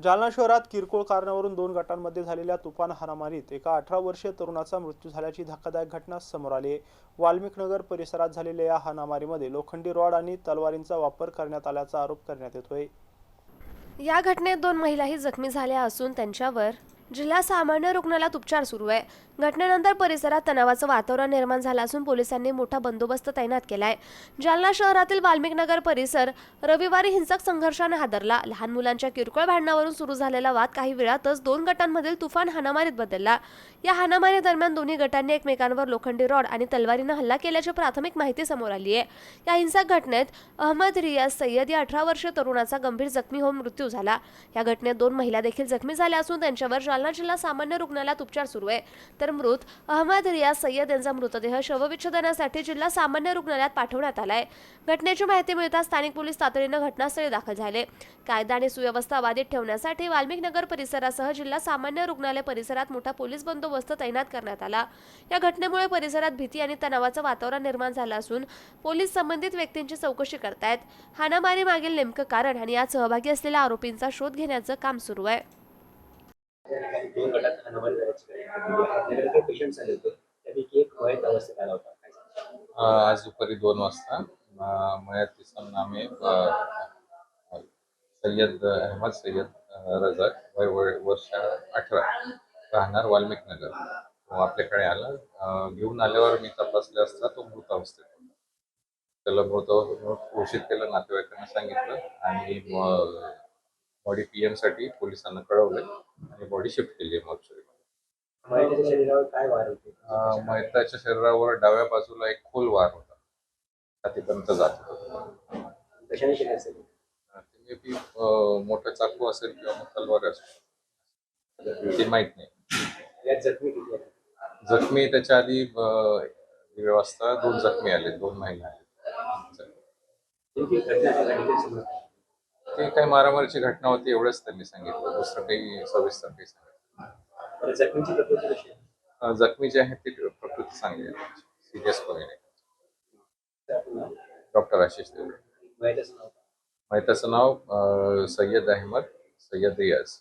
जालना शहरात किरकोळ कारणावरून दोन गटांमध्ये झालेल्या तुफान हाणामारीत एका 18 वर्षीय तरुणाचा मृत्यू झाल्याची धक्कादायक घटना समोर आली आहे। वाल्मिकनगर परिसरात झालेल्या या हाणामारीमध्ये लोखंडी रॉड आणि तलवारींचा वापर करण्यात आल्याचा आरोप करण्यात येतोय। या घटनेत दोन महिलाही जखमी झाल्या असून त्यांच्यावर जिल्हा सामान्य रुग्णालयात उपचार सुरू आहे। घटनेनंतर परिसरात तणावाचं वातावरण निर्माण झालं असून पोलिसांनी मोठा बंदोबस्त तैनात केलाय। जालना शहरातील वाल्मिकनगर परिसर रविवारी हिंसक संघर्षाने हादरला। लहान मुलांच्या किरकोळ भांडणावरून सुरू झालेला वाद काही वेळातच दोन गटांमधील तुफान हाणामारीत बदलला। या हाणामारी दरम्यान दोन्ही गटांनी एकमेकांवर लोखंडी रॉड आणि तलवारीनं हल्ला केल्याची प्राथमिक माहिती समोर आली आहे। या हिंसक घटनेत अहमद रियाज सय्यद या 18 वर्षीय तरुणाचा गंभीर जखमी होऊन मृत्यू झाला। या घटनेत दोन महिला देखील जखमी झाल्या असून त्यांच्यावर जालना जिल्हा सामान्य रुग्णालयात उपचार सुरू आहे। तर मृत अहमद रियाज सय्यद यांचा मृतदेह शवविच्छेदनासाठी जिल्हा सामान्य रुग्णालयात पाठवण्यात आलाय। घटनेची माहिती मिळताच स्थानिक पोलीस तातडीनं घटनास्थळी दाखल झाले। कायदा आणि सुव्यवस्था बाधित ठेवण्यासाठी वाल्मिकनगर परिसरासह जिल्हा सामान्य रुग्णालय परिसरात मोठा पोलीस बंदोबस्त तैनात करण्यात आला। या घटनेमुळे परिसरात भीती आणि तणावाचं वातावरण निर्माण झालं असून पोलीस संबंधित व्यक्तींची चौकशी करतायत। हाणामारी मागील नेमकं कारण आणि यात सहभागी असलेल्या आरोपींचा शोध घेण्याचं काम सुरू आहे। दोन गटात हाणामारी झाल्याची आपल्याकडे काही पेशंट्स आले होते, त्यापैकी एक मयत अवस्थेत आला होता। काय सांगता? आज दुपारी 2 वाजता मयतीचं नाव आहे सय्यद अहमद सय्यद रजाक, वय वर्ष 18, राहणार वाल्मिकनगर. तो आपल्याकडे आला. घेऊन आल्यावर मी तपासले असता तो मृत अवस्थेत होता. त्याला मृत घोषित केलं, नातेवाईकांना सांगितलं आणि बॉडी PM साठी पोलिसांना कळवलं आणि बॉडी शिफ्ट केली आहे मॉर्चरीमध्ये. मयताच्या शरीरावर काय वार होते? मयताच्या शरीरावर डाव्या बाजूला एक खोल वार होता, छातीपर्यंत जात होता. कशाने केले असेल? ते मे बी मोठा चाकू असेल किंवा मग तलवार असेल, ते माहित नाही. यात जखमी किती आहेत? जखमी त्याच्या आधी व्यवस्था 2 जखमी आले, 2 महिला आले. नेमकी घटना काय घडली ते समजतं? ते काही मारामारीची घटना होती एवढंच त्यांनी सांगितलं, दुसरं काही सविस्तर काही सांगितलं. बरं, जखमीची प्रकृती कशी आहे? जखमी जे आहेत ते प्रकृती चांगली आहे, सिरियस कोणी नाही. त्यातून डॉक्टर आशिष देवरे. मयताचं नाव? त्याचं नाव सय्यद अहमद सय्यद रियाज.